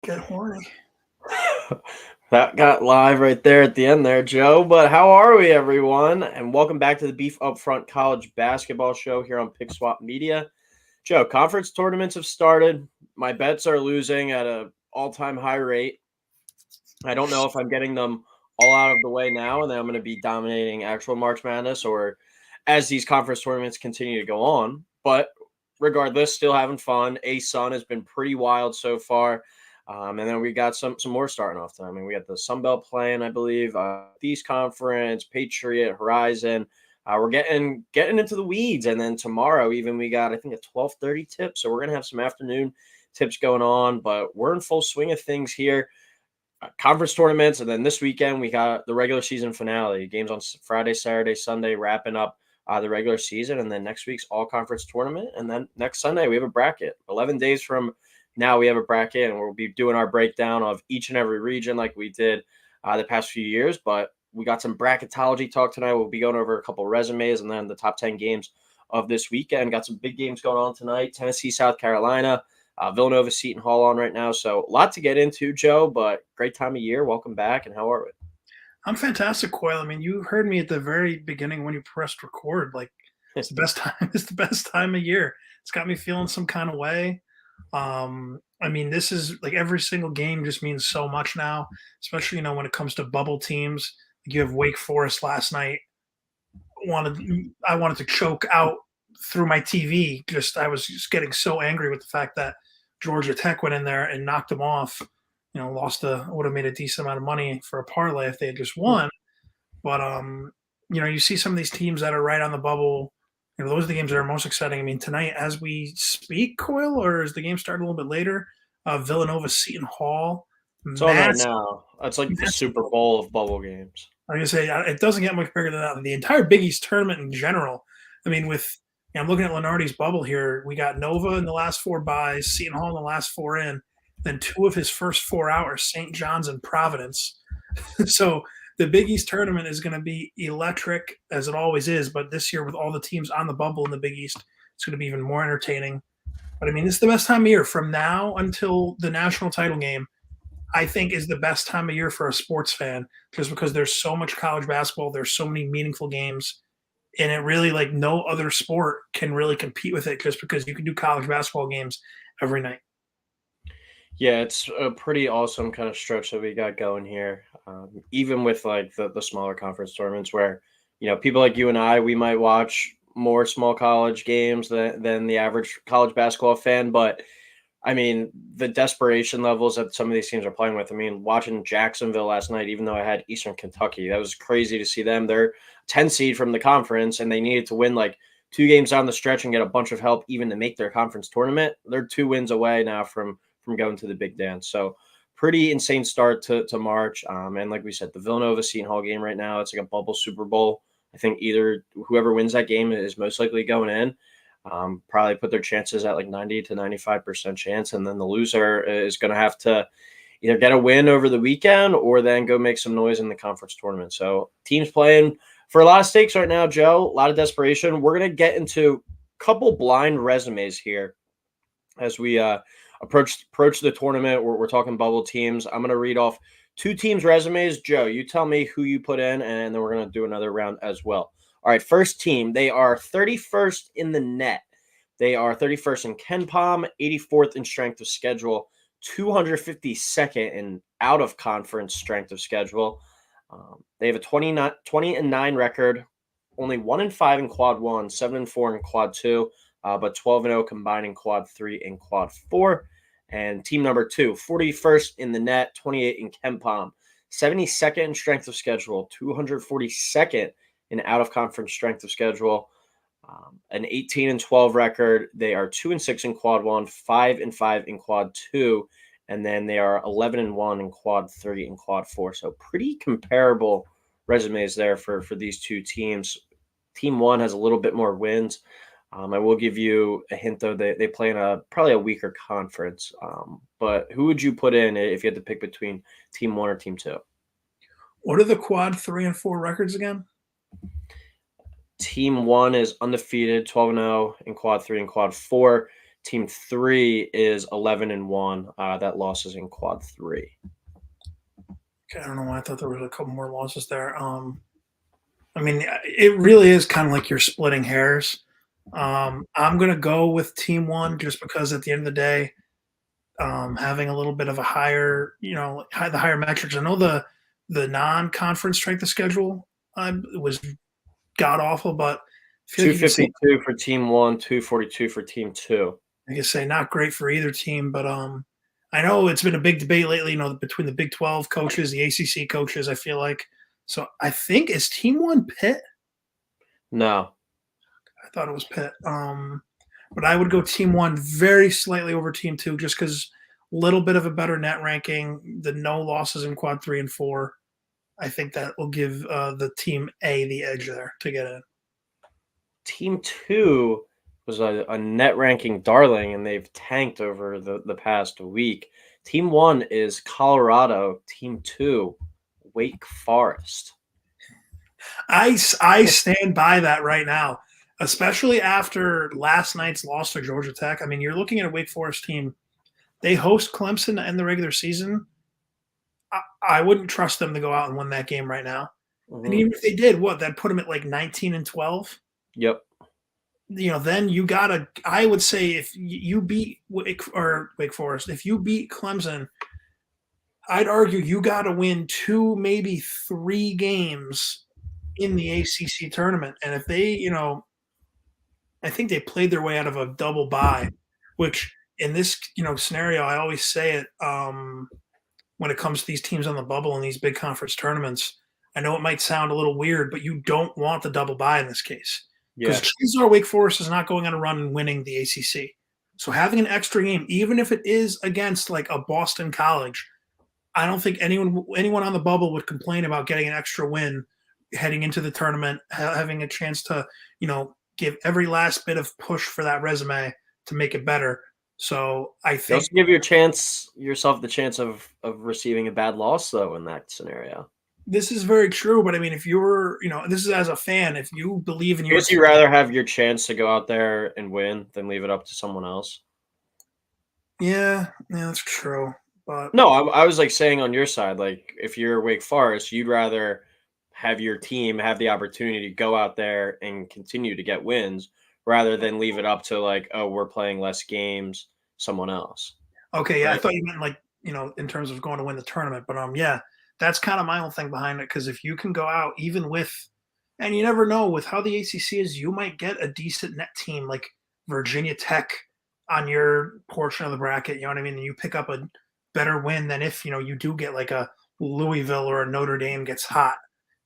Get horny. That got live right there at the end there, Joe. But how are we, everyone? And welcome back to the Beef Upfront College Basketball Show here on Pick Swap Media. Joe, conference tournaments have started. My bets are losing at a all-time high rate. I don't know if I'm getting them all out of the way now, and then I'm going to be dominating actual March Madness, or as these conference tournaments continue to go on. But regardless, still having fun. A-Sun has been pretty wild so far. And then we got some more starting off tonight. I mean, we got the Sun Belt playing, I believe, East Conference, Patriot, Horizon. We're getting into the weeds, and then tomorrow even we got I think a 12:30 tip, so we're gonna have some afternoon tips going on. But we're in full swing of things here. Conference tournaments, and then this weekend we got the regular season finale. Games on Friday, Saturday, Sunday, wrapping up the regular season, and then next week's all conference tournament, and then next Sunday we have a bracket. 11 days from now we have a bracket, and we'll be doing our breakdown of each and every region like we did the past few years. But we got some bracketology talk tonight. We'll be going over a couple resumes, and then the top 10 games of this weekend. Got some big games going on tonight. Tennessee, South Carolina. Villanova, Seton Hall on right now. So a lot to get into, Joe, but great time of year. Welcome back. And how are we? I'm fantastic, Coyle. I mean, you heard me at the very beginning when you pressed record. Like, it's the best time. It's the best time of year. It's got me feeling some kind of way. I mean, this is like every single game just means so much now, especially when it comes to bubble teams. Like you have Wake Forest last night. Wanted I wanted to choke out through my TV. Just I was just getting so angry with the fact that Georgia Tech went in there and knocked them off. Lost would have made a decent amount of money for a parlay if they had just won. But you see some of these teams that are right on the bubble. Those are the games that are most exciting. I mean, tonight as we speak, Coil, or is the game starting a little bit later? Villanova Seton Hall, It's on there massive, now. It's like the massive. Super Bowl of bubble games. Like I say, it doesn't get much bigger than that. The entire Big East tournament in general. I mean, I'm looking at Lenardi's bubble here. We got Nova in the last four buys, Seton Hall in the last four in, then two of his first 4 hours, St. John's and Providence. So the Big East tournament is going to be electric as it always is, but this year with all the teams on the bubble in the Big East, it's going to be even more entertaining. But I mean, it's the best time of year from now until the national title game. I think is the best time of year for a sports fan just because there's so much college basketball, there's so many meaningful games, and it really like no other sport can really compete with it just because you can do college basketball games every night. Yeah, it's a pretty awesome kind of stretch that we got going here. Even with like the smaller conference tournaments where, people like you and I, we might watch more small college games than the average college basketball fan. But I mean, the desperation levels that some of these teams are playing with. I mean, watching Jacksonville last night, even though I had Eastern Kentucky, that was crazy to see them. They're 10 seed from the conference, and they needed to win like two games down the stretch and get a bunch of help even to make their conference tournament. They're 2 wins away now from going to the big dance. So pretty insane start to March. And like we said, the Villanova Seton Hall game right now, it's like a bubble Super Bowl. I think either whoever wins that game is most likely going in. Probably put their chances at like 90 to 95% chance. And then the loser is going to have to either get a win over the weekend or then go make some noise in the conference tournament. So teams playing for a lot of stakes right now, Joe, a lot of desperation. We're going to get into a couple blind resumes here as we approach the tournament. We're talking bubble teams. I'm going to read off two teams' resumes. Joe, you tell me who you put in, and then we're going to do another round as well. All right, first team. They are 31st in the net. They are 31st in KenPom, 84th in strength of schedule, 252nd in out of conference strength of schedule. They have a 20-9 record, only 1-5 in quad one, 7-4 in quad two, but 12-0 combined in quad three and quad four. And team number two, 41st in the net, 28 in KenPom, 72nd in strength of schedule, 242nd in out of conference strength of schedule, an 18-12 record. They are 2-6 in quad one, 5-5 in quad two, and then they are 11-1 in quad three and quad four. So pretty comparable resumes there for these two teams. Team one has a little bit more wins. I will give you a hint though. They play in probably a weaker conference. But who would you put in if you had to pick between team one or team two? What are the quad 3 and 4 records again? Team one is undefeated, 12-0 in quad three and quad four. Team 3 is 11-1. That loss is in quad 3. Okay, I don't know why I thought there was a couple more losses there. I mean, it really is kind of like you're splitting hairs. I'm gonna go with Team One just because at the end of the day, having a little bit of a higher, the higher metrics. I know the non-conference strength of schedule was god awful, but I feel like you could say 252 for Team 1, 242 for Team 2. not great for either team. But I know it's been a big debate lately. Between the Big 12 coaches, the ACC coaches. I feel like so. I think is Team One Pitt. No. I thought it was Pitt. But I would go Team One very slightly over Team Two, just because a little bit of a better net ranking, the no losses in quad 3 and 4. I think that will give the Team A the edge there to get in. Team 2 was a net ranking darling, and they've tanked over the past week. Team 1 is Colorado. Team 2, Wake Forest. I stand by that right now, especially after last night's loss to Georgia Tech. I mean, you're looking at a Wake Forest team. They host Clemson to end the regular season. I wouldn't trust them to go out and win that game right now. And Mhm. even if they did, that put them at like 19-12. Yep. Then you gotta. I would say if you beat Wake Forest, if you beat Clemson, I'd argue you gotta win 2, maybe 3 games in the ACC tournament. And if they, I think they played their way out of a double bye, which in this, scenario, I always say it when it comes to these teams on the bubble in these big conference tournaments. I know it might sound a little weird, but you don't want the double bye in this case because Yeah. chances are Wake Forest is not going on a run and winning the ACC. So having an extra game, even if it is against like a Boston College, I don't think anyone on the bubble would complain about getting an extra win heading into the tournament, having a chance to, give every last bit of push for that resume to make it better. So I You think also give yourself the chance of receiving a bad loss, though, in that scenario. this is very true. But I mean, if you're, this is as a fan, if you believe in I your guess you'd team, rather have your chance to go out there and win than leave it up to someone else. yeah, that's true. But No, I was like saying on your side, like if you're Wake Forest, you'd rather have your team have the opportunity to go out there and continue to get wins rather than leave it up to like, oh, we're playing less games, someone else. okay, yeah, I Right. thought you meant like, in terms of going to win the tournament. But yeah, that's kind of my whole thing behind it. Because if you can go out even with, and you never know with how the ACC is, you might get a decent net team like Virginia Tech on your portion of the bracket. You know what I mean? And you pick up a better win than if you do get like a Louisville or a Notre Dame gets hot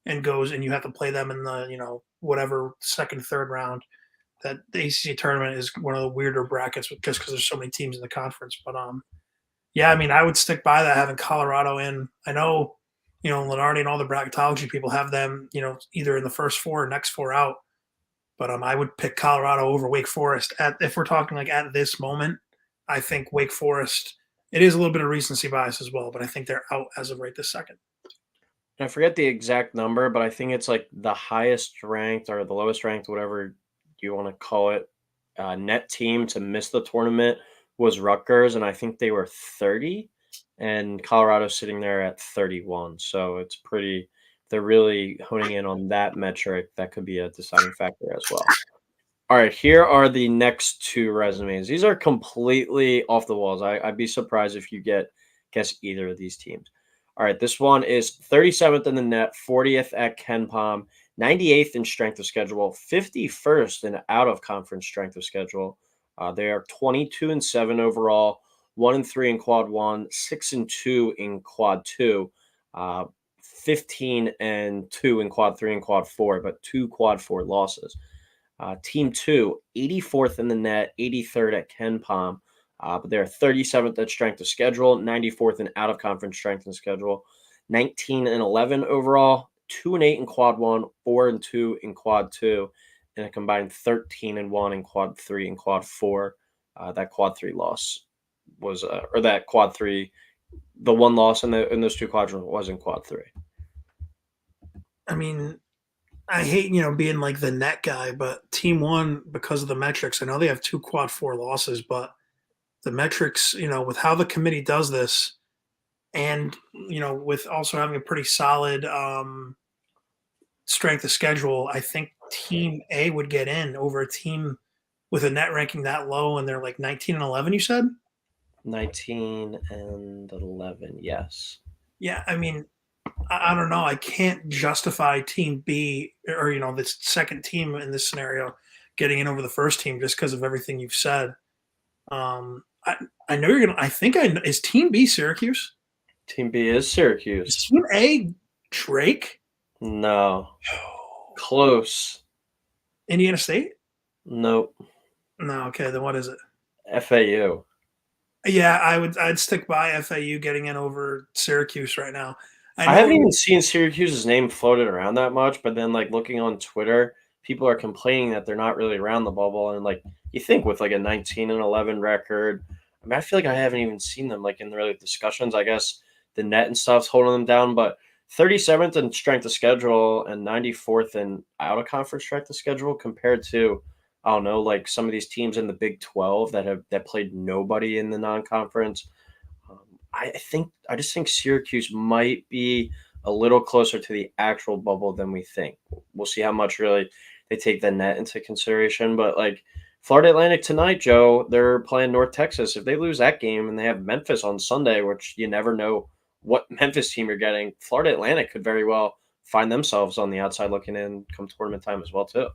and goes, and you have to play them in the whatever second, third round. That the ACC tournament is one of the weirder brackets just because there's so many teams in the conference. But yeah, I mean, I would stick by that having Colorado in. I know, Lenardi and all the bracketology people have them, either in the first 4 or next 4 out. But I would pick Colorado over Wake Forest. If we're talking like at this moment, I think Wake Forest. It is a little bit of recency bias as well, but I think they're out as of right this second. I forget the exact number, but I think it's like the highest ranked or the lowest ranked, whatever you want to call it, net team to miss the tournament was Rutgers, and I think they were 30, and Colorado's sitting there at 31. So it's pretty. They're really honing in on that metric. That could be a deciding factor as well. All right, here are the next 2 resumes. These are completely off the walls. I'd be surprised if you guess either of these teams. All right, this one is 37th in the net, 40th at Ken Palm, 98th in strength of schedule, 51st in out of conference strength of schedule. They are 22-7 overall, 1-3 in quad 1, 6-2 in quad 2, 15-2 in quad 3 and quad 4, but 2 quad 4 losses. Team 2, 84th in the net, 83rd at Ken Palm. But they're 37th at strength of schedule, 94th in out of conference strength and schedule, 19-11 overall, 2-8 in quad 1, 4-2 in quad 2, and a combined 13-1 in quad 3 and quad 4. That quad 3 loss was, or that quad 3, the one loss in those 2 quadrants was in quad 3. I mean, I hate, being like the net guy, but team one, because of the metrics, I know they have two quad four losses, but the metrics, with how the committee does this and, with also having a pretty solid strength of schedule, I think team A would get in over a team with a net ranking that low and they're like 19 and 11, you said? 19 and 11, yes. Yeah, I mean, I don't know. I can't justify Team B or this second team in this scenario getting in over the first team just because of everything you've said. I know you're gonna. I think I is Team B Syracuse. Team B is Is Syracuse. Team A Drake? No. Close. Indiana State? Nope. No. Okay, then what is it? FAU. Yeah, I'd stick by FAU getting in over Syracuse right now. I I haven't know. even seen Syracuse's name floated around that much, but then like looking on Twitter, people are complaining that they're not really around the bubble. And like you think with like a 19 and 11 record, I mean, I feel like I haven't even seen them like in the really discussions. I guess the net and stuff's holding them down, but 37th in strength of schedule and 94th in out of conference strength of schedule compared to I don't know, like some of these teams in the Big 12 that played nobody in the non-conference. Um, I just think Syracuse might be a little closer to the actual bubble than we think. We'll see how much really they take the net into consideration. But like Florida Atlantic tonight, Joe, they're playing North Texas. If they lose that game and they have Memphis on Sunday, which you never know what Memphis team you're getting, Florida Atlantic could very well find themselves on the outside looking in come tournament time as well too.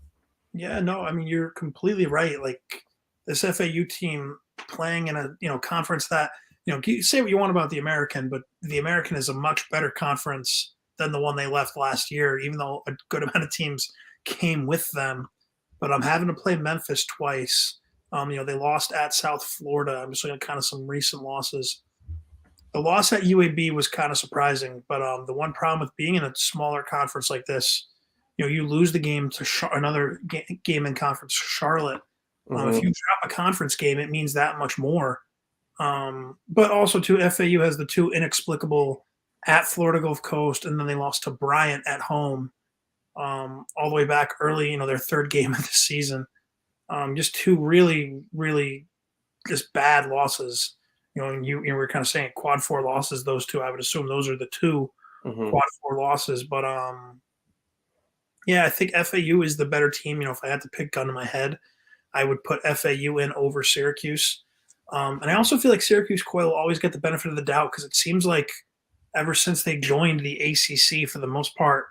Yeah, no. I mean, you're completely right. Like this FAU team playing in a conference that you say what you want about the American, but the American is a much better conference than the one they left last year. Even though a good amount of teams came with them, but I'm having to play Memphis twice. They lost at South Florida. I'm just looking at kind of some recent losses. The loss at UAB was kind of surprising, but the one problem with being in a smaller conference like this, you lose the game to another game in conference, Charlotte. If Hmm. you drop a conference game, it means that much more. But also, too, FAU has the two inexplicable at Florida Gulf Coast, and then they lost to Bryant at home all the way back early, their third game of the season. Just two really, really just bad losses. And you were kind of saying quad four losses. Those two, I would assume those are the two Hmm. quad four losses. But yeah, I think FAU is the better team. If I had to pick gun to my head, I would put FAU in over Syracuse. And I also feel like Syracuse Coyle will always get the benefit of the doubt because it seems like ever since they joined the ACC, for the most part,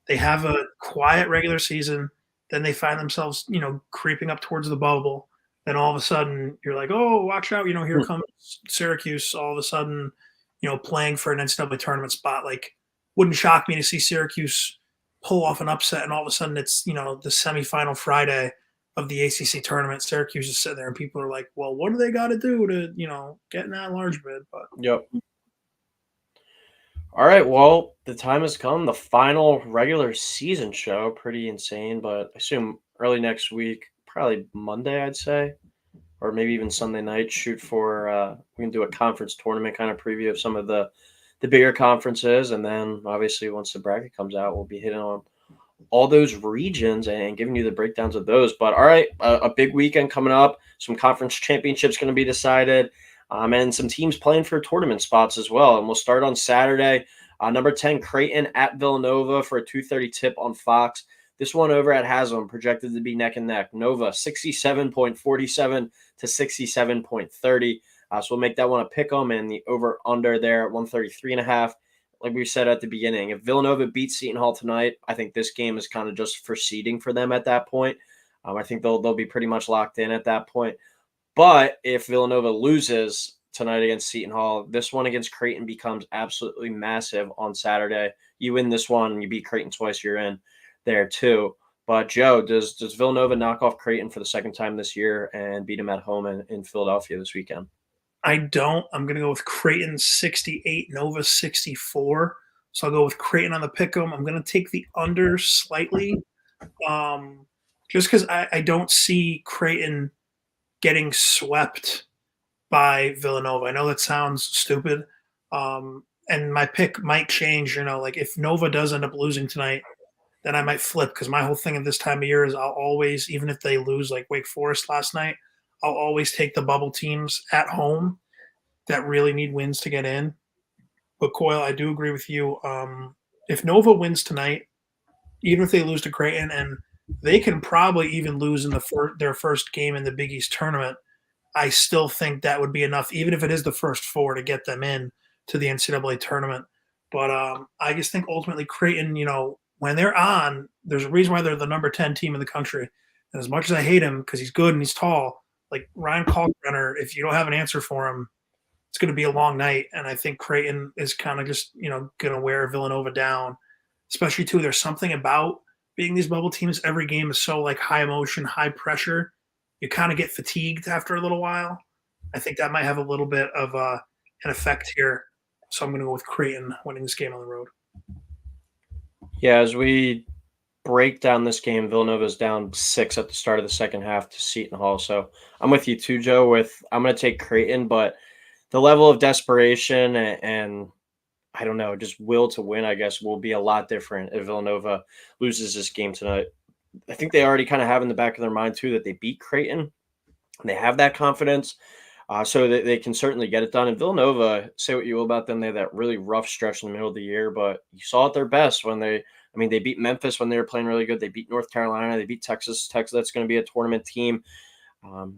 they have a quiet regular season. Then they find themselves, creeping up towards the bubble. Then all of a sudden, you're like, oh, watch out! Here comes Syracuse. All of a sudden, playing for an NCAA tournament spot. Like, wouldn't shock me to see Syracuse pull off an upset, and all of a sudden, it's the semifinal Friday of the ACC tournament. Syracuse is sitting there, and people are like, well, what do they got to do to get in that large bid? But Yep. All right, well, the time has come. The final regular season show. Pretty insane, but I assume early next week, probably Monday, I'd say, or maybe even Sunday night. Shoot for we can do a conference tournament kind of preview of some of the bigger conferences, and then obviously once the bracket comes out, we'll be hitting on all those regions and giving you the breakdowns of those. But all right, a big weekend coming up. Some conference championships going to be decided, and some teams playing for tournament spots as well. And we'll start on Saturday. Number 10, Creighton at Villanova for a 2:30 tip on Fox. This one over at Haslam projected to be neck and neck. Nova 67.47 to 67.30. So we'll make that one a pick 'em and the over under there at 133.5. Like we said at the beginning, if Villanova beats Seton Hall tonight, I think this game is kind of just for seeding for them at that point. I think they'll be pretty much locked in at that point. But if Villanova loses tonight against Seton Hall, this one against Creighton becomes absolutely massive on Saturday. You win this one, you beat Creighton twice, you're in there too. But Joe, does Villanova knock off Creighton for the second time this year and beat them at home in Philadelphia this weekend? I don't. I'm going to go with Creighton 68, Nova 64. So I'll go with Creighton on the pick 'em. I'm going to take the under slightly, um, just because I don't see Creighton getting swept by Villanova. I know that sounds stupid, and my pick might change. Like if Nova does end up losing tonight, then I might flip because my whole thing at this time of year is I'll always, even if they lose like Wake Forest last night, I'll always take the bubble teams at home that really need wins to get in. But Coyle, I do agree with you. If Nova wins tonight, even if they lose to Creighton, and they can probably even lose in their first game in the Big East tournament, I still think that would be enough, even if it is the first four, to get them in to the NCAA tournament. But I just think ultimately Creighton, when they're on, there's a reason why they're the number 10 team in the country. And as much as I hate him because he's good and he's tall, like Ryan Kalkbrenner, if you don't have an answer for him, it's going to be a long night. And I think Creighton is kind of just, going to wear Villanova down, especially too. There's something about being these bubble teams. Every game is so like high emotion, high pressure. You kind of get fatigued after a little while. I think that might have a little bit of an effect here. So I'm going to go with Creighton winning this game on the road. Yeah, as we break down this game, Villanova's down 6 at the start of the second half to Seton Hall. So I'm with you too, Joe. I'm going to take Creighton, but the level of desperation and I don't know, just will to win, I guess, will be a lot different if Villanova loses this game tonight. I think they already kind of have in the back of their mind too that they beat Creighton. They have that confidence. So they can certainly get it done. And Villanova, say what you will about them, they had that really rough stretch in the middle of the year, but you saw at their best when they beat Memphis when they were playing really good. They beat North Carolina. They beat Texas. Texas, that's going to be a tournament team.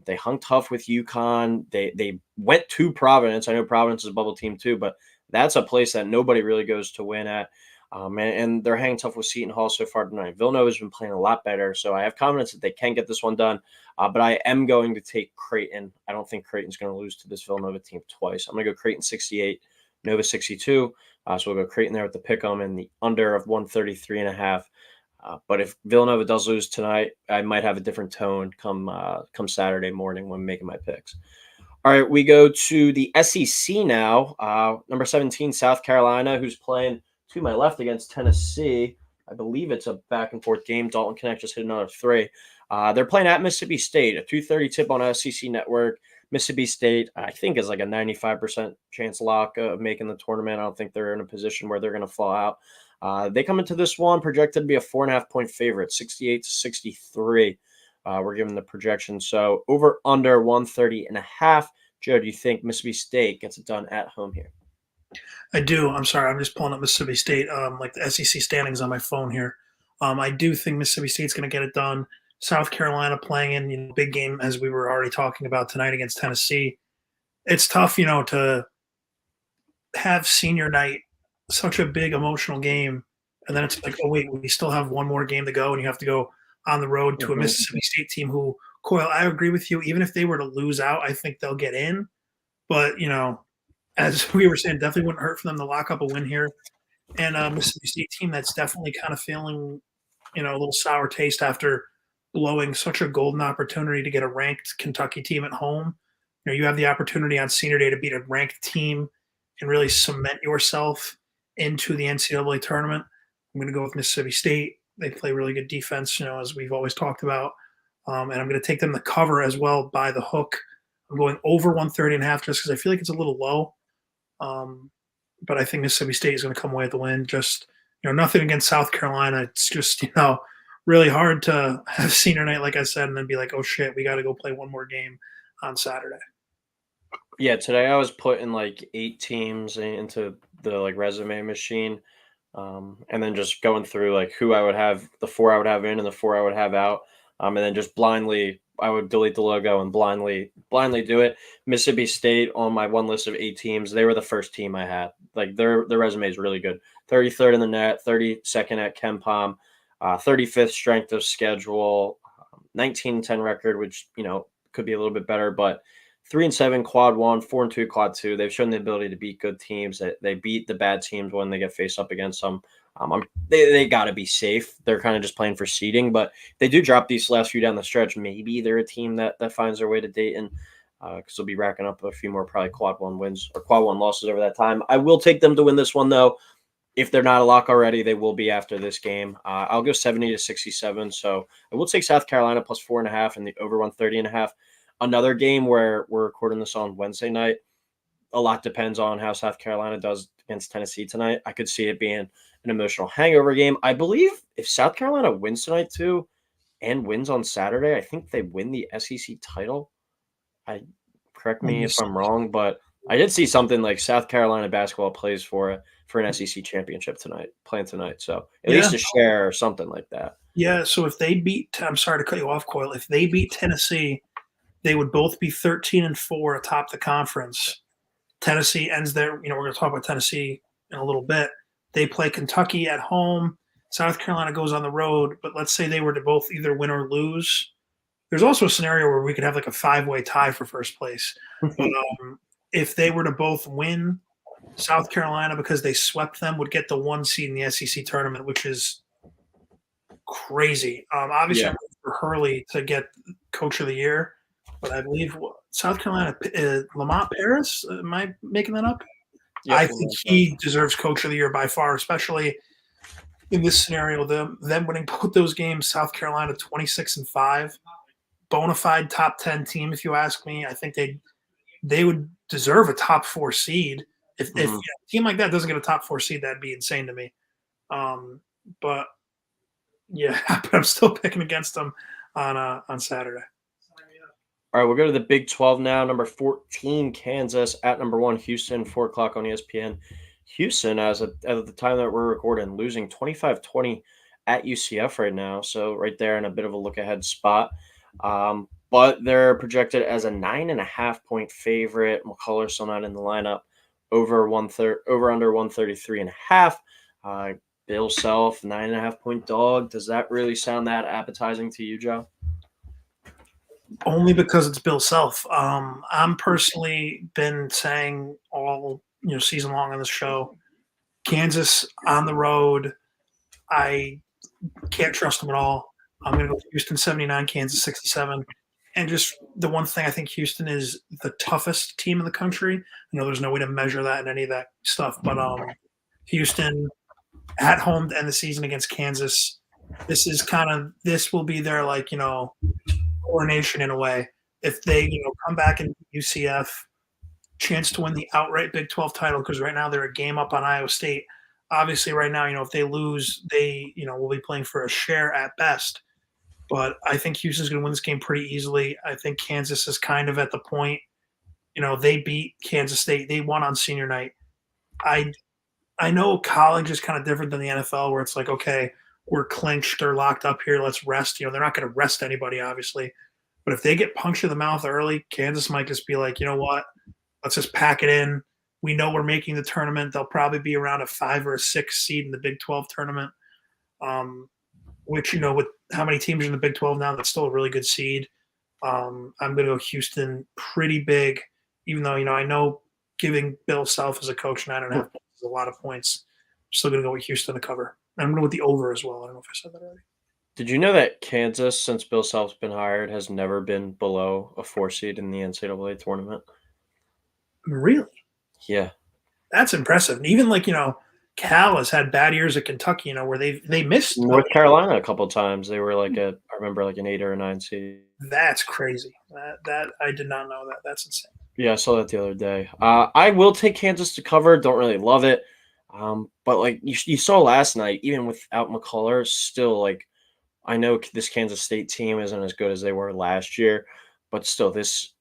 They hung tough with UConn. They went to Providence. I know Providence is a bubble team too, but that's a place that nobody really goes to win at. And they're hanging tough with Seton Hall so far tonight. Villanova's been playing a lot better, so I have confidence that they can get this one done. But I am going to take Creighton. I don't think Creighton's going to lose to this Villanova team twice. I'm going to go Creighton 68, Nova 62. So we'll go Creighton there with the pick 'em and the under of 133.5. But if Villanova does lose tonight, I might have a different tone come Saturday morning when making my picks. All right, we go to the SEC now. Number 17, South Carolina, who's playing to my left against Tennessee. I believe it's a back and forth game. Dalton Connect just hit another 3. They're playing at Mississippi State, a 2:30 tip on SEC Network. Mississippi State, I think, is like a 95% chance lock of making the tournament. I don't think they're in a position where they're going to fall out. They come into this one projected to be a 4.5-point favorite, 68-63. We're giving the projection. So over under 130.5. Joe, do you think Mississippi State gets it done at home here? I do. I'm sorry. I'm just pulling up Mississippi State, like the SEC standings on my phone here. I do think Mississippi State's going to get it done. South Carolina playing in big game as we were already talking about tonight against Tennessee. It's tough, to have senior night, such a big emotional game, and then it's like, oh wait, we still have one more game to go, and you have to go on the road to a Mhm. Mississippi State team who, Coyle, I agree with you. Even if they were to lose out, I think they'll get in. But as we were saying, definitely wouldn't hurt for them to lock up a win here. And a Mississippi State team that's definitely kind of feeling, a little sour taste after blowing such a golden opportunity to get a ranked Kentucky team at home. You have the opportunity on senior day to beat a ranked team and really cement yourself into the NCAA tournament. I'm going to go with Mississippi State. They play really good defense, as we've always talked about. And I'm going to take them to cover as well by the hook. I'm going over 130.5 just because I feel like it's a little low. But I think Mississippi State is going to come away with the win. Just, nothing against South Carolina. It's just, really hard to have senior night, like I said, and then be like, oh shit, we got to go play one more game on Saturday. Yeah, today I was putting like 8 teams into the like resume machine, and then just going through like who I would have, the 4 I would have in and the 4 I would have out, and then just blindly I would delete the logo and blindly do it. Mississippi State on my one list of 8 teams, they were the first team I had. Like their resume is really good. 33rd in the net, 32nd at KenPom, 35th strength of schedule, 19-10 record, which could be a little bit better, but 3-7 quad 1, 4-2 quad 2. They've shown the ability to beat good teams. They beat the bad teams when they get faced up against them. They got to be safe. They're kind of just playing for seeding, but they do drop these last few down the stretch. Maybe they're a team that finds their way to Dayton because they'll be racking up a few more probably quad 1 wins or quad 1 losses over that time. I will take them to win this one though. If they're not a lock already, they will be after this game. I'll go 70-67. So I will take South Carolina plus 4.5 and the over 130.5. Another game where we're recording this on Wednesday night. a lot depends on how South Carolina does against Tennessee tonight. I could see it being an emotional hangover game. I believe if South Carolina wins tonight too and wins on Saturday, I think they win the SEC title. I Correct Let me me if see. I'm wrong, but I did see something like South Carolina basketball plays for an SEC championship tonight, playing tonight. So at Yeah. least a share or something like that. Yeah. So if they beat, I'm sorry to cut you off, Coyle. If they beat Tennessee, they would both be 13-4 atop the conference. Tennessee ends their, we're going to talk about Tennessee in a little bit. They play Kentucky at home. South Carolina goes on the road, but let's say they were to both either win or lose. There's also a scenario where we could have like a 5-way tie for first place. But if they were to both win, South Carolina, because they swept them, would get the 1 seed in the SEC tournament, which is crazy. Obviously, Yeah. I'm looking for Hurley to get Coach of the Year, but I believe South Carolina, Lamont Paris, am I making that up? I Yep. think he deserves Coach of the Year by far, especially in this scenario. Them winning both those games, South Carolina 26-5, bona fide top 10 team. If you ask me, I think they would deserve a top 4 seed. If Mhm. a team like that doesn't get a top 4 seed, that'd be insane to me. But yeah, but I'm still picking against them on Saturday. All right, we'll go to the Big 12 now. Number 14, Kansas at number 1, Houston, 4 o'clock on ESPN. Houston, at the time that we're recording, losing 25-20 at UCF right now. So right there in a bit of a look ahead spot. But they're projected as a 9.5 point favorite. McCullough's still not in the lineup. Over under 133.5. Bill Self, 9.5 point dog. Does that really sound that appetizing to you, Joe? Only because it's Bill Self. I'm personally been saying all season long on this show, Kansas on the road. I can't trust them at all. I'm going to go Houston 79, Kansas 67. And just the one thing, I think Houston is the toughest team in the country. There's no way to measure that in any of that stuff, but Houston at home to end the season against Kansas. This will be their coronation in a way. If they come back in UCF, chance to win the outright Big 12 title, because right now they're a game up on Iowa State. Obviously, right now, if they lose, they will be playing for a share at best. But I think Houston's going to win this game pretty easily. I think Kansas is kind of at the point. They beat Kansas State. They won on senior night. I know college is kind of different than the NFL, where it's like, okay, we're clinched or locked up here. Let's rest. They're not going to rest anybody, obviously. But if they get punched in the mouth early, Kansas might just be like, you know what? Let's just pack it in. We know we're making the tournament. They'll probably be around a 5 or a 6 seed in the Big 12 tournament, which, with how many teams are in the Big 12 now, that's still a really good seed. I'm going to go Houston pretty big, even though, I know giving Bill Self as a coach 9.5 points is a lot of points. I'm still going to go with Houston to cover. And I'm going to go with the over as well. I don't know if I said that already. Did you know that Kansas, since Bill Self's been hired, has never been below a 4 seed in the NCAA tournament? Really? Yeah. That's impressive. And even Cal has had bad years at Kentucky, where they missed. North Carolina a couple times. They were I remember like an 8 or a 9 seed. That's crazy. That I did not know that. That's insane. Yeah, I saw that the other day. I will take Kansas to cover. Don't really love it. But like you saw last night, even without McCullough, still I know this Kansas State team isn't as good as they were last year, but still that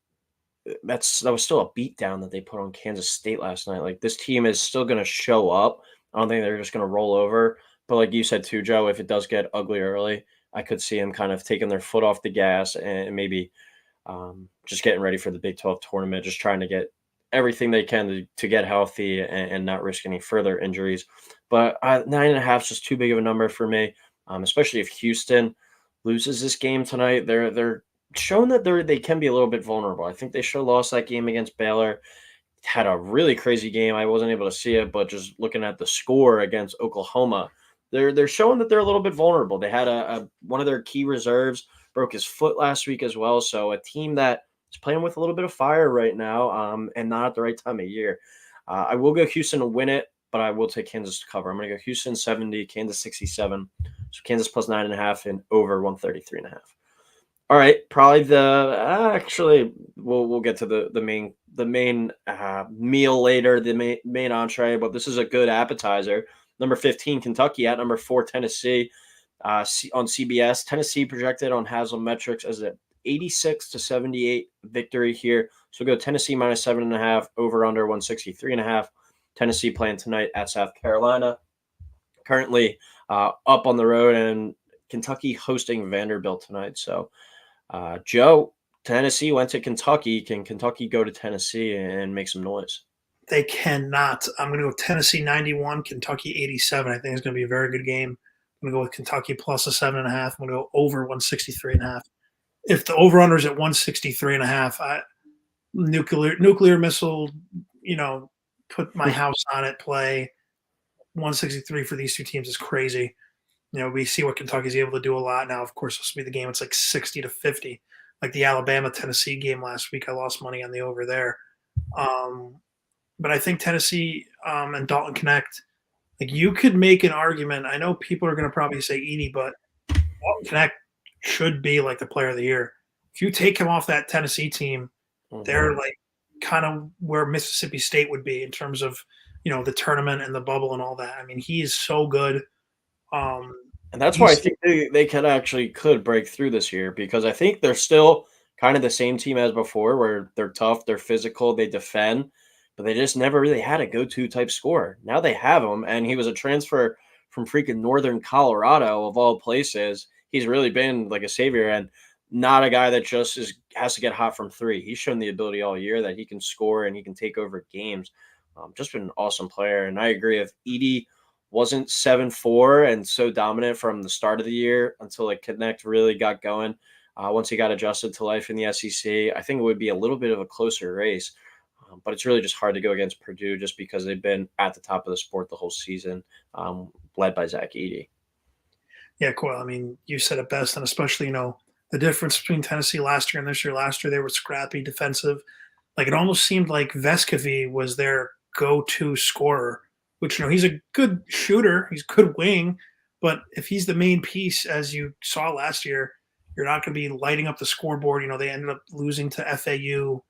was still a beatdown that they put on Kansas State last night. Like this team is still going to show up. I don't think they're just going to roll over. But like you said too, Joe, if it does get ugly early, I could see them kind of taking their foot off the gas and maybe just getting ready for the Big 12 tournament, just trying to get everything they can to get healthy and not risk any further injuries. But 9.5 is just too big of a number for me, especially if Houston loses this game tonight. They're shown that they can be a little bit vulnerable. I think they should have lost that game against Baylor. Had a really crazy game. I wasn't able to see it, but just looking at the score against Oklahoma, they're showing that they're a little bit vulnerable. They had one of their key reserves broke his foot last week as well. So a team that is playing with a little bit of fire right now, and not at the right time of year. I will go Houston to win it, but I will take Kansas to cover. I'm going to go Houston 70, Kansas 67. So Kansas plus 9.5 and over 133.5. All right, probably actually we'll get to the main meal later, the main entree, but this is a good appetizer. Number 15 Kentucky at number 4 Tennessee. On CBS, Tennessee projected on Haslametrics as a 86 to 78 victory here. So go Tennessee minus 7.5, over under 163.5. Tennessee playing tonight at South Carolina. Currently up on the road, and Kentucky hosting Vanderbilt tonight. So Joe, Tennessee went to Kentucky. Can Kentucky go to Tennessee and make some noise? They cannot. I'm going to go Tennessee 91, Kentucky 87. I think it's going to be a very good game. I'm going to go with Kentucky plus a 7.5. I'm going to go over 163.5. If the over under is at 163.5, nuclear missile, you know, put my house on it, play 163 for these two teams is crazy. We see what Kentucky's able to do a lot now. Of course, this will be the game. It's like 60-50, like the Alabama Tennessee game last week. I lost money on the over there. Um, but I think Tennessee and Dalton Connect, like you could make an argument. I know people are going to probably say Edey, but Dalton Connect should be like the player of the year. If you take him off that Tennessee team, they're Mhm. like kind of where Mississippi State would be in terms of the tournament and the bubble and all that. I mean, he is so good. Um, And that's why I he's think they could break through this year, because I think they're still kind of the same team as before, where they're tough, they're physical, they defend, but they just never really had a go-to type scorer. Now they have him, and he was a transfer from freaking Northern Colorado of all places. He's really been like a savior, and not a guy that just has to get hot from three. He's shown the ability all year that he can score and he can take over games. Just been an awesome player, and I agree. If Edie wasn't 7-4 and so dominant from the start of the year until like Connect really got going. Once he got adjusted to life in the SEC, I think it would be a little bit of a closer race. But it's really just hard to go against Purdue just because they've been at the top of the sport the whole season, led by Zach Edey. Yeah, cool. I mean, you said it best, and especially the difference between Tennessee last year and this year. Last year they were scrappy, defensive. Like it almost seemed like Vescovy was their go-to scorer, which he's a good shooter, he's a good wing, but if he's the main piece, as you saw last year, you're not going to be lighting up the scoreboard. They ended up losing to FAU.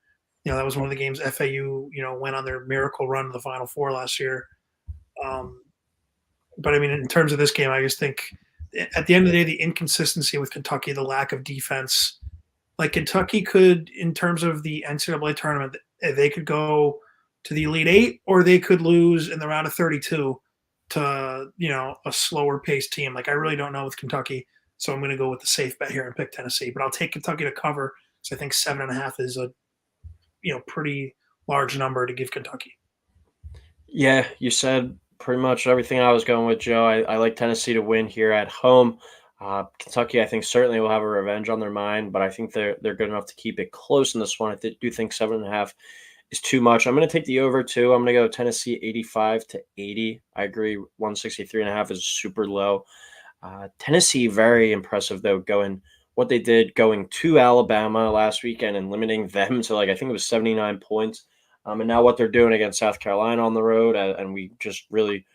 That was one of the games FAU went on their miracle run to the Final Four last year. Um, but I mean, in terms of this game, I just think at the end of the day, the inconsistency with Kentucky, the lack of defense, like Kentucky could, in terms of the NCAA tournament, they could go to the Elite Eight or they could lose in the round of 32 to a slower paced team. Like I really don't know with Kentucky, so I'm going to go with the safe bet here and pick Tennessee. But I'll take Kentucky to cover because I think 7.5 is a pretty large number to give Kentucky. Yeah, you said pretty much everything I was going with, Joe. I like Tennessee to win here at home. Kentucky, I think, certainly will have a revenge on their mind, but I think they're good enough to keep it close in this one. Do think 7.5 is too much. I'm going to take the over too. I'm going to go Tennessee 85 to 80. I agree. 163.5 is super low. Tennessee, very impressive though, what they did going to Alabama last weekend and limiting them to, like, I think it was 79 points. And now what they're doing against South Carolina on the road, and we just really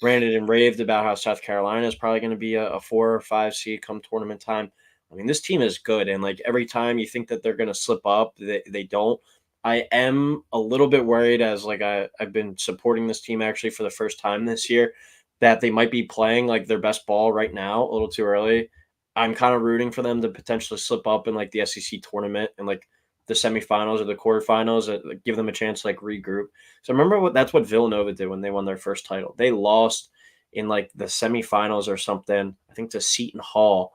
ranted and raved about how South Carolina is probably going to be a 4 or 5 seed come tournament time. I mean, this team is good, and like every time you think that they're going to slip up, they don't. I am a little bit worried, as like I've been supporting this team actually for the first time this year, that they might be playing like their best ball right now a little too early. I'm kind of rooting for them to potentially slip up in like the SEC tournament and like the semifinals or the quarterfinals, like, give them a chance to like regroup. So remember that's what Villanova did when they won their first title. They lost in like the semifinals or something, I think to Seton Hall,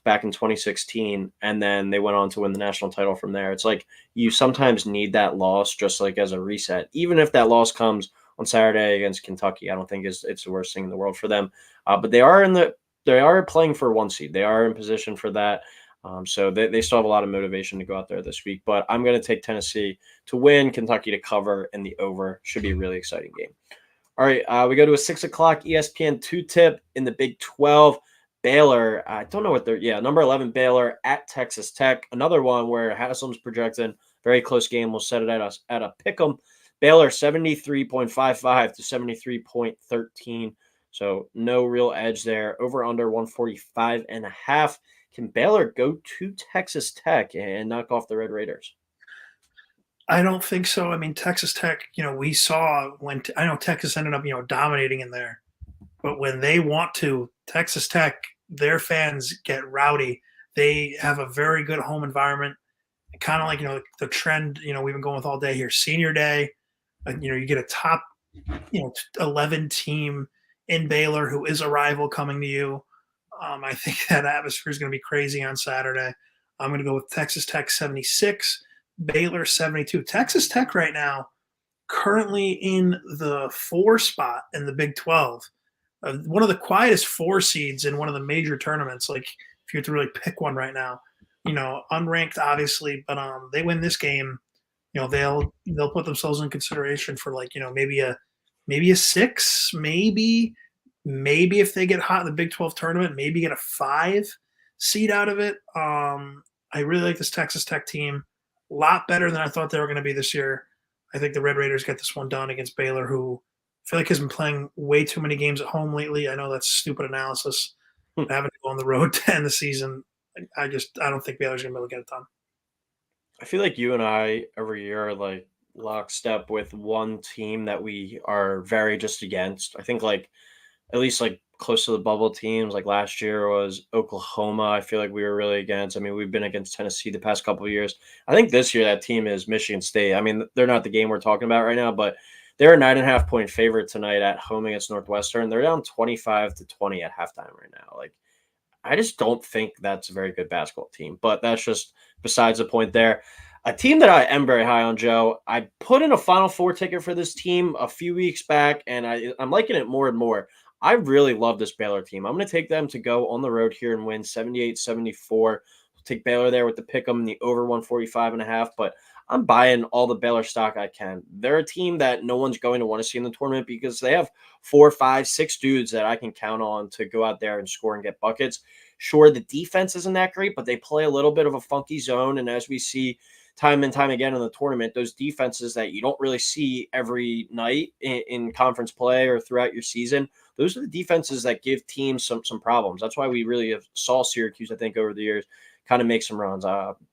back in 2016, and then they went on to win the national title from there. It's like you sometimes need that loss just like as a reset, even if that loss comes on Saturday against Kentucky. I don't think it's the worst thing in the world for them. But they are playing for 1 seed. They are in position for that. So they still have a lot of motivation to go out there this week. But I'm going to take Tennessee to win, Kentucky to cover, and the over. Should be a really exciting game. All right, we go to a 6 o'clock ESPN 2 tip in the Big 12. Baylor, I don't know what number 11 Baylor at Texas Tech. Another one where Haslam's projecting very close game. We'll set it at a pick 'em. Baylor 73.55 to 73.13. So no real edge there. Over under 145.5. Can Baylor go to Texas Tech and knock off the Red Raiders? I don't think so. I mean, Texas Tech, we saw when I know Texas ended up, dominating in there, but when they want to, Texas Tech, their fans get rowdy. They have a very good home environment, kind of like the trend we've been going with all day here. Senior Day, you get a top 11 team in Baylor who is a rival coming to you. I think that atmosphere is going to be crazy on Saturday. I'm going to go with Texas Tech 76, Baylor 72. Texas Tech right now currently in the 4 spot in the Big 12. One of the quietest 4 seeds in one of the major tournaments. Like if you had to really pick one right now, unranked obviously, but they win this game, they'll put themselves in consideration for like maybe a 6, maybe if they get hot in the Big 12 tournament, maybe get a 5 seed out of it. I really like this Texas Tech team, a lot better than I thought they were going to be this year. I think the Red Raiders get this one done against Baylor, who I feel like has been playing way too many games at home lately. I know that's stupid analysis, but having to go on the road to end the season, I don't think Baylor's going to be able to get it done. I feel like you and I every year are like lockstep with one team that we are very just against. I think like at least like close to the bubble teams, like last year was Oklahoma. I feel like we were really against. I mean, we've been against Tennessee the past couple of years. I think this year that team is Michigan State. I mean, they're not the game we're talking about right now, but they're a 9.5 point favorite tonight at home against Northwestern. They're down 25-20 at halftime right now. Like, I just don't think that's a very good basketball team, but that's just besides the point there. A team that I am very high on, Joe. I put in a Final Four ticket for this team a few weeks back, and I'm liking it more and more. I really love this Baylor team. I'm going to take them to go on the road here and win 78-74. Take Baylor there with the pick 'em, the over 145.5, but I'm buying all the Baylor stock I can. They're a team that no one's going to want to see in the tournament because they have 4, 5, 6 dudes that I can count on to go out there and score and get buckets. Sure, the defense isn't that great, but they play a little bit of a funky zone. And as we see time and time again in the tournament, those defenses that you don't really see every night in conference play or throughout your season, those are the defenses that give teams some problems. That's why we really have saw Syracuse, I think, over the years kind of make some runs.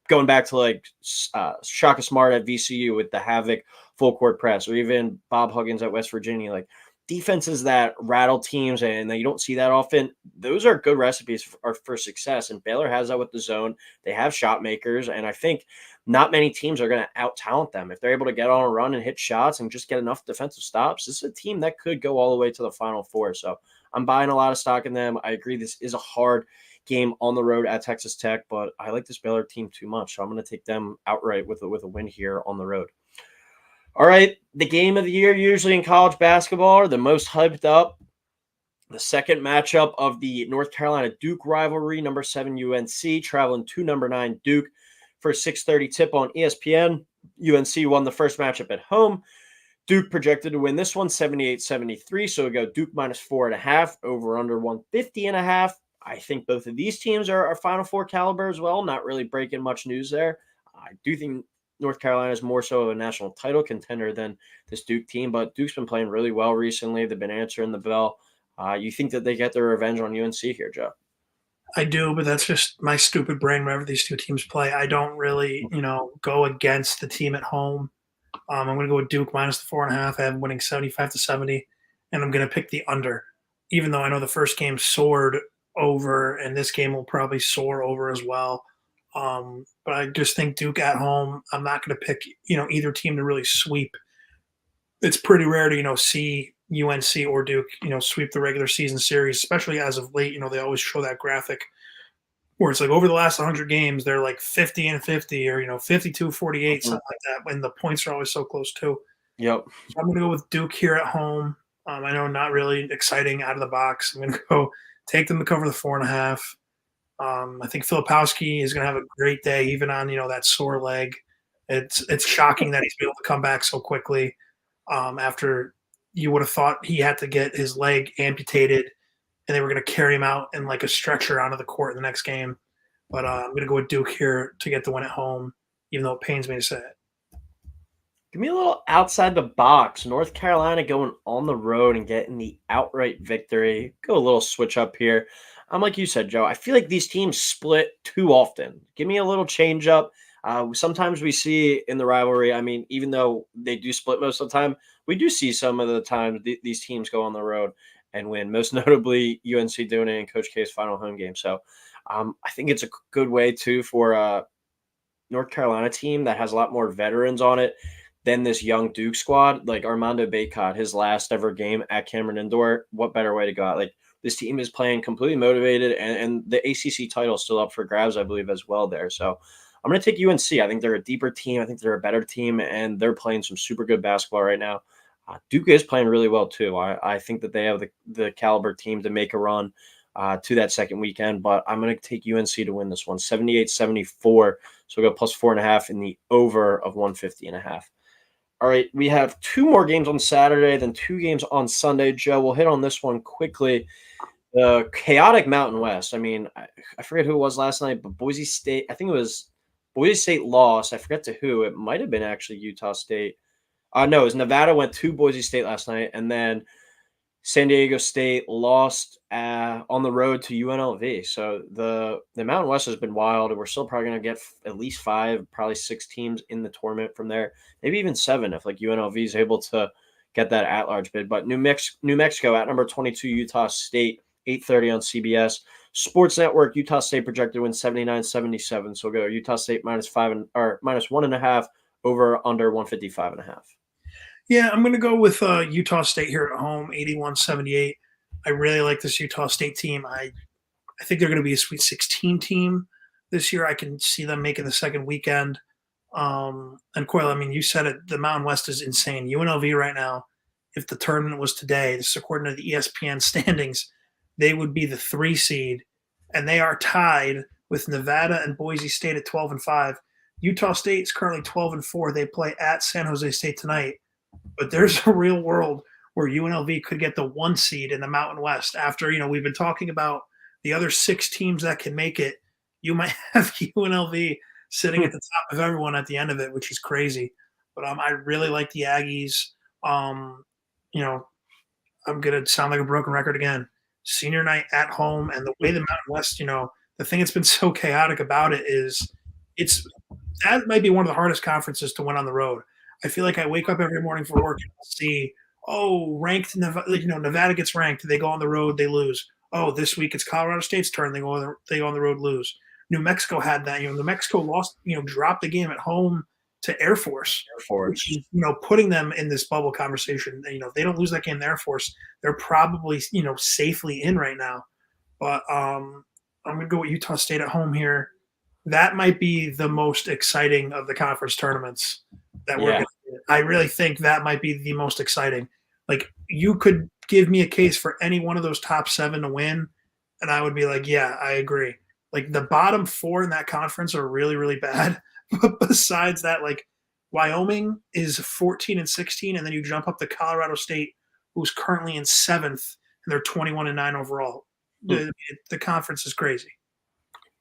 Going back to like Shaka Smart at VCU with the Havoc full court press, or even Bob Huggins at West Virginia, like defenses that rattle teams and that you don't see that often. Those are good recipes for success. And Baylor has that with the zone. They have shot makers, and I think not many teams are going to out talent them if they're able to get on a run and hit shots and just get enough defensive stops. This is a team that could go all the way to the Final Four. So I'm buying a lot of stock in them. I agree this is a hard game on the road at Texas Tech, but I like this Baylor team too much, so I'm going to take them outright with a win here on the road. All right, the game of the year usually in college basketball are the most hyped up. The second matchup of the North Carolina Duke rivalry, number 7 UNC traveling to number 9 Duke for a 6:30 tip on ESPN. UNC won the first matchup at home. Duke projected to win this one 78-73, so we go Duke minus 4.5, over under 150.5. I think both of these teams are Final Four caliber as well. Not really breaking much news there. I do think North Carolina is more so of a national title contender than this Duke team, but Duke's been playing really well recently. They've been answering the bell. You think that they get their revenge on UNC here, Joe? I do, but that's just my stupid brain whenever these two teams play. I don't really, go against the team at home. I'm going to go with Duke minus the 4.5. I have them winning 75-70, and I'm going to pick the under, even though I know the first game soared over, and this game will probably soar over as well. But I just think Duke at home. I'm not going to pick, either team to really sweep. It's pretty rare to, see UNC or Duke, sweep the regular season series, especially as of late. They always show that graphic where it's like over the last 100 games, they're like 50-50 or, 52-48, something like that, when the points are always so close too. Yep. So I'm going to go with Duke here at home. I know not really exciting out of the box. I'm going to go take them to cover the 4.5. I think Filipowski is going to have a great day, even on, that sore leg. It's shocking that he's been able to come back so quickly after you would have thought he had to get his leg amputated and they were going to carry him out in like a stretcher onto the court in the next game. But I'm going to go with Duke here to get the win at home, even though it pains me to say it. Give me a little outside the box. North Carolina going on the road and getting the outright victory. Go a little switch up here. I'm like you said, Joe. I feel like these teams split too often. Give me a little change up. Sometimes we see in the rivalry, I mean, even though they do split most of the time, we do see some of the times these teams go on the road and win, most notably UNC doing it in Coach K's final home game. So I think it's a good way, too, for North Carolina team that has a lot more veterans on it than this young Duke squad. Like Armando Bacot, his last ever game at Cameron Indoor. What better way to go out? Like this team is playing completely motivated, and the ACC title is still up for grabs, I believe, as well there. So I'm going to take UNC. I think they're a deeper team. I think they're a better team, and they're playing some super good basketball right now. Duke is playing really well, too. I think that they have the caliber team to make a run to that second weekend, but I'm going to take UNC to win this one, 78-74. So we'll go plus 4.5 in the over of 150.5. All right, we have two more games on Saturday, then two games on Sunday. Joe, we'll hit on this one quickly. The chaotic Mountain West. I mean, I forget who it was last night, but Boise State, I think it was Boise State lost. I forget to who. It might have been actually Utah State. No, it was Nevada went to Boise State last night, and then San Diego State lost on the road to UNLV. So the Mountain West has been wild, and we're still probably going to get at least 5, probably 6 teams in the tournament from there, maybe even 7 if like UNLV is able to get that at-large bid. But New Mexico at number 22, Utah State, 8:30 on CBS. Sports Network, Utah State projected to win 79-77. So we'll go Utah State minus 1.5 over under 155.5. Yeah, I'm going to go with Utah State here at home, 81-78. I really like this Utah State team. I think they're going to be a Sweet 16 team this year. I can see them making the second weekend. And Coyle, I mean, you said it. The Mountain West is insane. UNLV right now, if the tournament was today, this is according to the ESPN standings, they would be the 3 seed, and they are tied with Nevada and Boise State at 12-5. Utah State is currently 12-4. They play at San Jose State tonight. But there's a real world where UNLV could get the 1 seed in the Mountain West after, we've been talking about the other 6 teams that can make it. You might have UNLV sitting at the top of everyone at the end of it, which is crazy. But I really like the Aggies. You know, I'm going to sound like a broken record again. Senior night at home, and the way the Mountain West, the thing that's been so chaotic about it is that might be one of the hardest conferences to win on the road. I feel like I wake up every morning for work and see, ranked Nevada, Nevada gets ranked. They go on the road, they lose. Oh, this week it's Colorado State's turn. They go on the road, lose. New Mexico had that. New Mexico lost, dropped the game at home to Air Force. Which is, putting them in this bubble conversation. If they don't lose that game to Air Force, they're probably, safely in right now. But I'm going to go with Utah State at home here. That might be the most exciting of the conference tournaments that we're going to get. I really think that might be the most exciting. Like, you could give me a case for any one of those top 7 to win, and I would be like, yeah, I agree. Like, the bottom 4 in that conference are really, really bad. But besides that, like, Wyoming is 14-16, and then you jump up to Colorado State, who's currently in 7th, and they're 21-9 overall. The conference is crazy.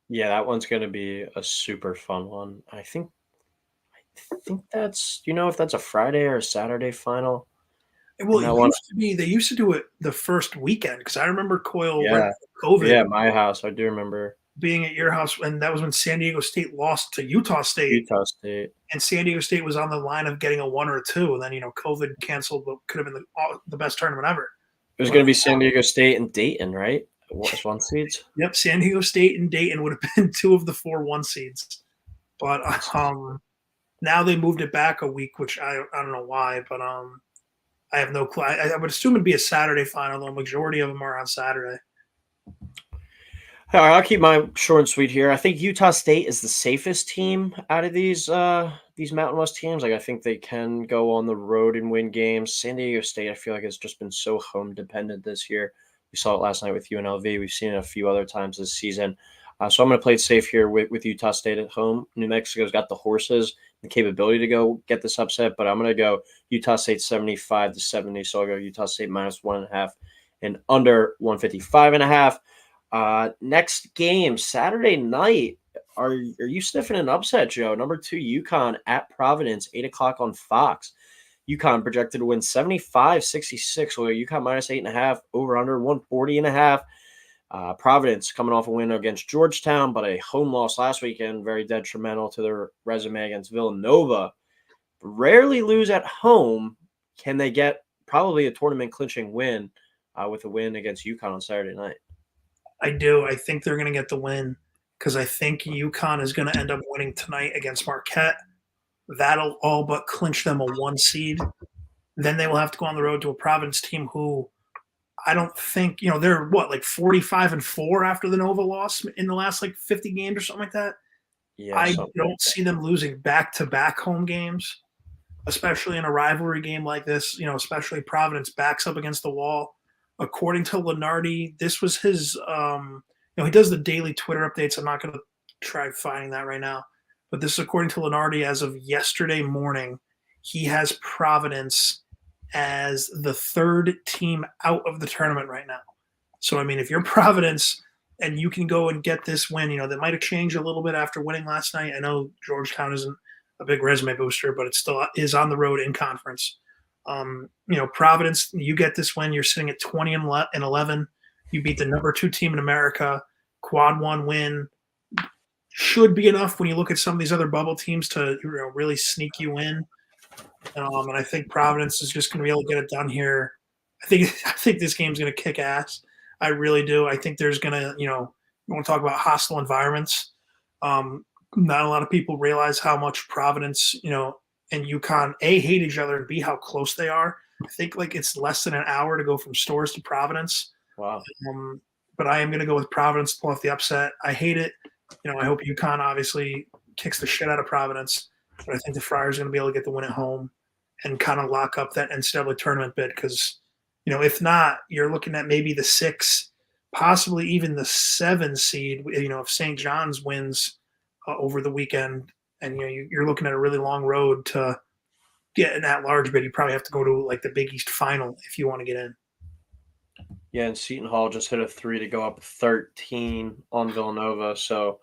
Yeah, that one's going to be a super fun one. I think that's, if that's a Friday or a Saturday final. Well, they used to do it the first weekend, because I remember Coyle COVID. Yeah, my house. I do remember being at your house, and that was when San Diego State lost to Utah State. And San Diego State was on the line of getting a 1 or a 2, and then COVID canceled what could have been the best tournament ever. It was going to be San Diego State and Dayton, right? What, 1 seeds? Yep, San Diego State and Dayton would have been 2 of the 4 1 seeds. But now they moved it back a week, which I don't know why, but I have no clue. I would assume it'd be a Saturday final, though. Majority of them are on Saturday. All right, I'll keep my short and sweet here. I think Utah State is the safest team out of these Mountain West teams. Like, I think they can go on the road and win games. San Diego State, I feel like, has just been so home dependent this year. We saw it last night with UNLV. We've seen it a few other times this season. So I'm going to play it safe here with Utah State at home. New Mexico's got the horses, the capability to go get this upset, but I'm going to go Utah State 75-70. So I'll go Utah State minus 1.5 and under 155.5. Next game, Saturday night, are you sniffing an upset, Joe? Number 2, UConn at Providence, 8 o'clock on Fox. UConn projected to win 75-66, where UConn minus 8.5, over under 140.5. Providence coming off a win against Georgetown, but a home loss last weekend, very detrimental to their resume against Villanova. Rarely lose at home. Can they get probably a tournament clinching win with a win against UConn on Saturday night? I do. I think they're going to get the win because I think UConn is going to end up winning tonight against Marquette. That'll all but clinch them a 1 seed. Then they will have to go on the road to a Providence team who I don't think, they're what, like 45-4 after the Nova loss in the last like 50 games or something like that. Yeah, I something like don't see them losing back-to-back home games, especially in a rivalry game like this, especially Providence backs up against the wall. According to Lenardi, this was his, he does the daily Twitter updates. I'm not going to try finding that right now. But this is according to Lenardi as of yesterday morning. He has Providence as the third team out of the tournament right now. So, I mean, if you're Providence and you can go and get this win, that might have changed a little bit after winning last night. I know Georgetown isn't a big resume booster, but it still is on the road in conference. Providence, you get this win, you're sitting at 20-11. You beat the number 2 team in America. Quad 1 win should be enough when you look at some of these other bubble teams to really sneak you in. And I think Providence is just going to be able to get it done here. I think this game's going to kick ass. I really do. I think there's going to, you want to talk about hostile environments. Not a lot of people realize how much Providence, and UConn, A, hate each other, and B, how close they are. I think like it's less than an hour to go from Stores to Providence. wow. But I am going to go with Providence to pull off the upset. I hate it. I hope UConn obviously kicks the shit out of Providence. But I think the Friars are going to be able to get the win at home and kind of lock up that NCAA tournament bid because, if not, you're looking at maybe the 6, possibly even the 7 seed, if St. John's wins over the weekend. And, you're looking at a really long road to get in that large bid. You probably have to go to like the Big East final if you want to get in. Yeah, and Seton Hall just hit a 3 to go up 13 on Villanova. So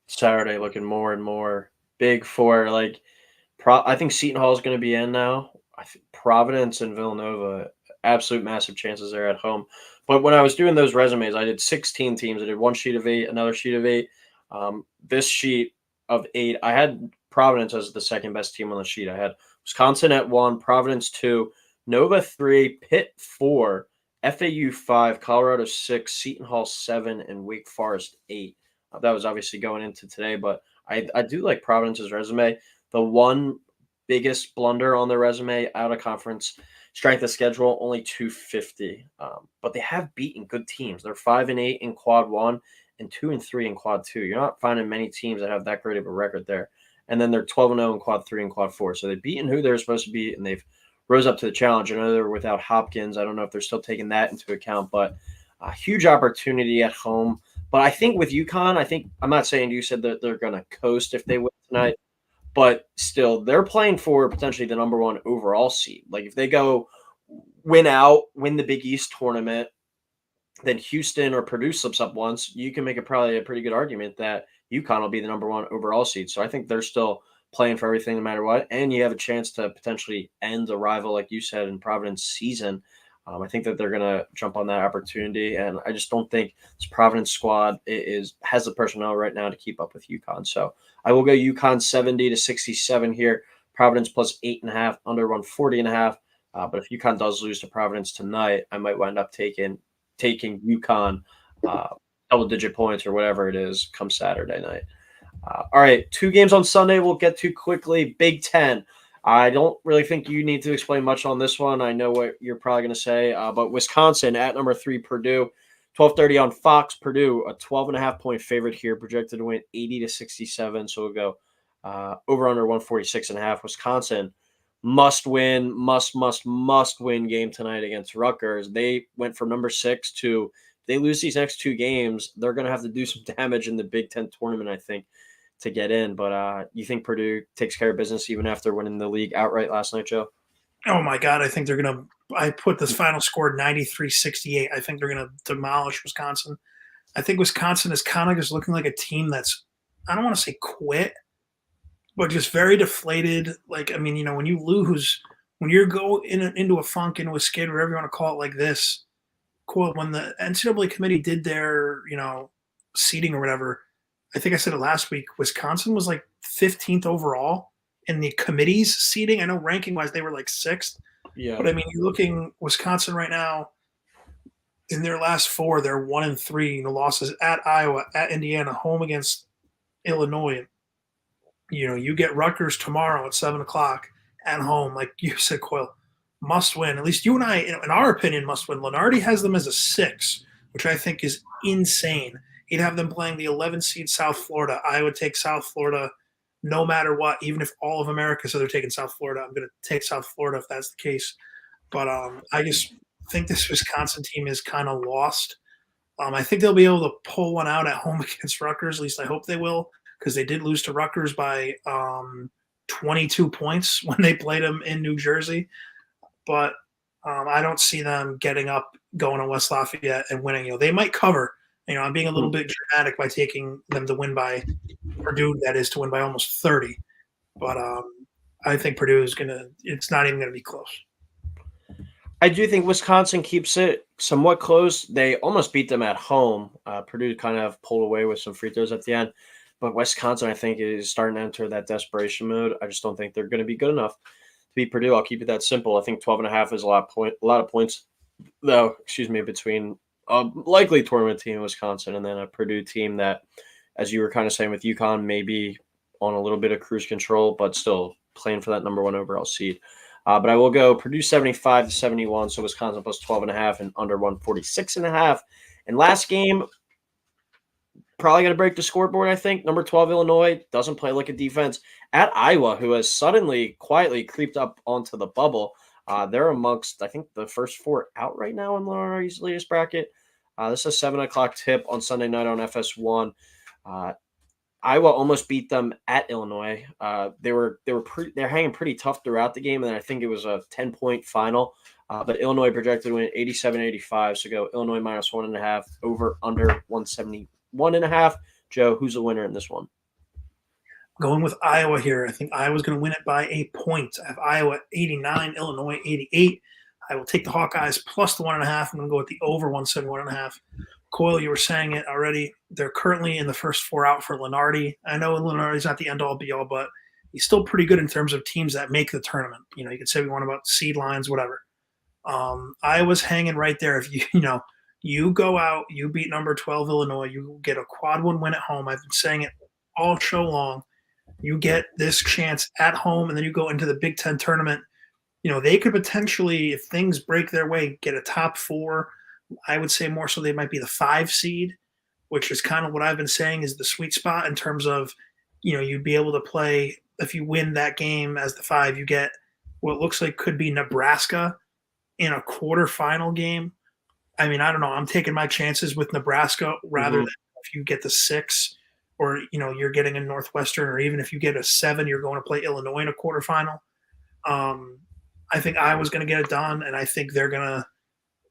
Saturday looking more and more big for I think Seton Hall is going to be in now. I think Providence and Villanova, absolute massive chances there at home. But when I was doing those resumes, I did 16 teams. I did one sheet of 8, another sheet of 8. This sheet of 8, I had Providence as the second best team on the sheet. I had Wisconsin at 1, Providence 2, Nova 3, Pitt 4, FAU 5, Colorado 6, Seton Hall 7, and Wake Forest 8. That was obviously going into today, but I do like Providence's resume. The one biggest blunder on their resume, out of conference strength of schedule, only 250. But they have beaten good teams. They're 5-8 in quad 1 and 2-3 in quad 2. You're not finding many teams that have that great of a record there. And then they're 12-0 in quad 3 and quad 4. So they've beaten who they're supposed to beat, and they've rose up to the challenge. I know they're without Hopkins. I don't know if they're still taking that into account, but a huge opportunity at home. But I think with UConn, I'm not saying you said that they're going to coast if they win tonight, but still, they're playing for potentially the number 1 overall seed. Like if they go win the Big East tournament, then Houston or Purdue slips up once, you can make probably a pretty good argument that UConn will be the number 1 overall seed. So I think they're still playing for everything no matter what. And you have a chance to potentially end a rival, like you said, in Providence season. I think that they're going to jump on that opportunity. And I just don't think this Providence squad has the personnel right now to keep up with UConn. So I will go UConn 70-67 here. Providence plus 8.5, under 140.5. But if UConn does lose to Providence tonight, I might wind up taking UConn double-digit points or whatever it is come Saturday night. All right, 2 games on Sunday we'll get to quickly. Big Ten. I don't really think you need to explain much on this one. I know what you're probably going to say, but Wisconsin at number 3, Purdue, 12:30 on Fox. Purdue, a 12.5-point favorite here, projected to win 80-67. So we'll go over under 146.5. Wisconsin must win game tonight against Rutgers. They went from number 6 to, if they lose these next 2 games, they're going to have to do some damage in the Big Ten tournament, I think, to get in. But you think Purdue takes care of business even after winning the league outright last night, Joe? Oh my God, I think they're going to – I put this final score 93-68. I think they're going to demolish Wisconsin. I think Wisconsin is kind of just looking like a team that's, I don't want to say quit, but just very deflated. Like, I mean, when you lose, when you're into a funk, into a skid, whatever you want to call it, like this, quote, when the NCAA committee did their, seating or whatever, I think I said it last week, Wisconsin was like 15th overall in the committee's seating. I know ranking wise they were like sixth, Yeah. but I mean, you're looking Wisconsin right now in their last four, they're 1-3. Losses at Iowa, at Indiana, home against Illinois. You get Rutgers tomorrow at 7 o'clock at home, like you said, Coyle, must win. At least you and I, in our opinion, must win. Lenardi has them as a 6, which I think is insane. He'd have them playing the 11 seed South Florida. I would take South Florida no matter what, even if all of America said they're taking South Florida. I'm going to take South Florida if that's the case. But I just think this Wisconsin team is kind of lost. I think they'll be able to pull one out at home against Rutgers. At least I hope they will, because they did lose to Rutgers by 22 points when they played them in New Jersey. But I don't see them getting up, going to West Lafayette and winning. They might cover. I'm being a little bit dramatic by taking them to win by Purdue. That is to win by almost 30. But I think Purdue is it's not even going to be close. I do think Wisconsin keeps it somewhat close. They almost beat them at home. Purdue kind of pulled away with some free throws at the end. But Wisconsin, I think, is starting to enter that desperation mode. I just don't think they're going to be good enough to beat Purdue. I'll keep it that simple. I think 12.5 is a lot of points, though, between a likely tournament team in Wisconsin and then a Purdue team that, as you were kind of saying with UConn, maybe on a little bit of cruise control, but still playing for that number 1 overall seed. But I will go Purdue 75-71, so Wisconsin plus 12.5 and under 146.5. And last game, probably going to break the scoreboard, I think. Number 12, Illinois, doesn't play like a defense. At Iowa, who has suddenly, quietly creeped up onto the bubble. They're amongst, I think, the first 4 out right now in Illinois' latest bracket. This is a 7 o'clock tip on Sunday night on FS1. Iowa almost beat them at Illinois. They're hanging pretty tough throughout the game, and I think it was a 10-point final. But Illinois projected to win 87-85. So go Illinois minus 1.5, over under 171.5. Joe, who's the winner in this one? Going with Iowa here. I think Iowa's going to win it by a point. I have Iowa 89, Illinois 88. I will take the Hawkeyes plus the 1.5. I'm going to go with the over 171.5. Coyle, you were saying it already. They're currently in the first 4 out for Lenardi. I know Lenardi's not the end-all, be-all, but he's still pretty good in terms of teams that make the tournament. You could say we want about seed lines, whatever. Iowa's hanging right there. If you go out, you beat number 12 Illinois, you get a quad 1 win at home. I've been saying it all show long. You get this chance at home, and then you go into the Big Ten tournament. They could potentially, if things break their way, get a top 4. I would say more so they might be the 5 seed, which is kind of what I've been saying is the sweet spot in terms of, you'd be able to play, if you win that game as the 5, you get what looks like could be Nebraska in a quarterfinal game. I mean, I don't know. I'm taking my chances with Nebraska rather than if you get the 6 or, you're getting a Northwestern, or even if you get a 7, you're going to play Illinois in a quarterfinal. I think Iowa's going to get it done, and I think they're going to,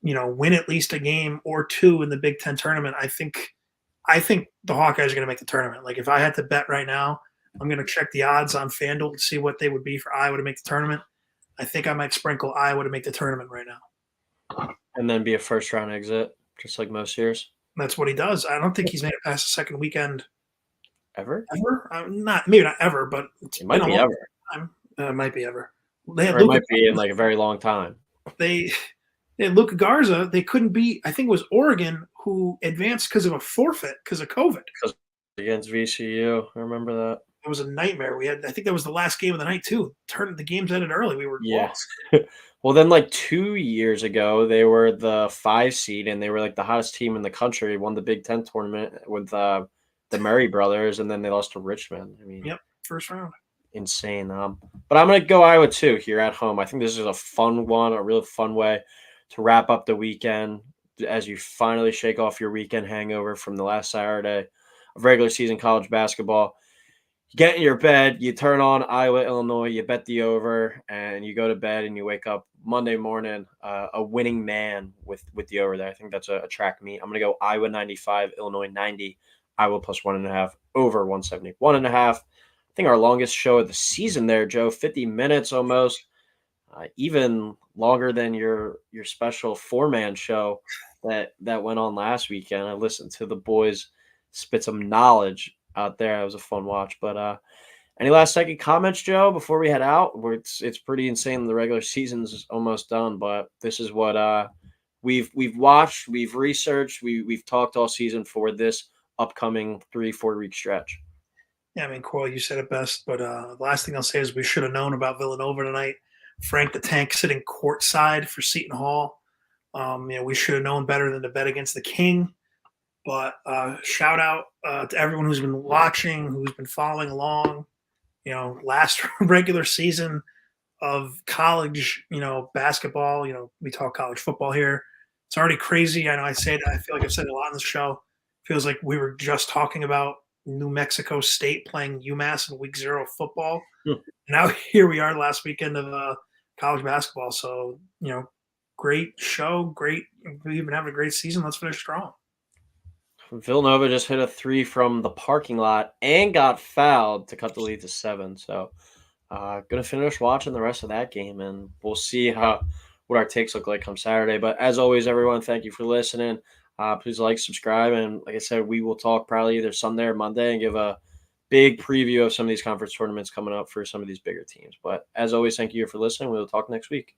win at least a game or 2 in the Big Ten tournament. I think the Hawkeyes are going to make the tournament. Like, if I had to bet right now, I'm going to check the odds on FanDuel to see what they would be for Iowa to make the tournament. I think I might sprinkle Iowa to make the tournament right now. And then be a first-round exit, just like most years. That's what he does. I don't think he's made it past the second weekend. Ever? Maybe not ever, but it might be ever. Time. It might be ever. It might be in like a very long time. They had Luka Garza. They couldn't beat, I think it was Oregon, who advanced because of a forfeit because of COVID. Because against VCU, I remember that. It was a nightmare. I think that was the last game of the night too. The games ended early. We were lost. Well, then like 2 years ago, they were the 5 seed and they were like the hottest team in the country. Won the Big Ten tournament with the Murray brothers, and then they lost to Richmond. I mean, yep, first round. Insane. But I'm gonna go Iowa too here at home. I think this is a fun one, a real fun way to wrap up the weekend as you finally shake off your weekend hangover from the last Saturday of regular season college basketball. You get in your bed, you turn on Iowa, Illinois, you bet the over, and you go to bed and you wake up Monday morning a winning man with the over there. I think that's a track meet. I'm gonna go Iowa 95, Illinois 90, Iowa plus 1.5, over 171.5. I think our longest show of the season there, Joe, 50 minutes almost, even longer than your special 4-man show that went on last weekend. I listened to the boys spit some knowledge out there. It was a fun watch. But any last second comments, Joe, before we head out? It's pretty insane. The regular season's almost done, but this is what we've watched, we've researched, we've talked all season for this upcoming 3-4 week stretch. Yeah, I mean, Coyle, you said it best. But the last thing I'll say is we should have known about Villanova tonight. Frank the Tank sitting courtside for Seton Hall. We should have known better than to bet against the King. But shout out to everyone who's been watching, who's been following along. Last regular season of college, basketball. We talk college football here. It's already crazy. I know I say that. I feel like I've said it a lot on the show. Feels like we were just talking about New Mexico State playing UMass in week 0 of football. Now here we are last weekend of college basketball. So, great show. Great. We've been having a great season. Let's finish strong. Villanova just hit a 3 from the parking lot and got fouled to cut the lead to 7. So gonna finish watching the rest of that game, and we'll see what our takes look like come Saturday. But as always, everyone, thank you for listening. Please like, subscribe, and like I said, we will talk probably either Sunday or Monday and give a big preview of some of these conference tournaments coming up for some of these bigger teams. But as always, thank you for listening. We will talk next week.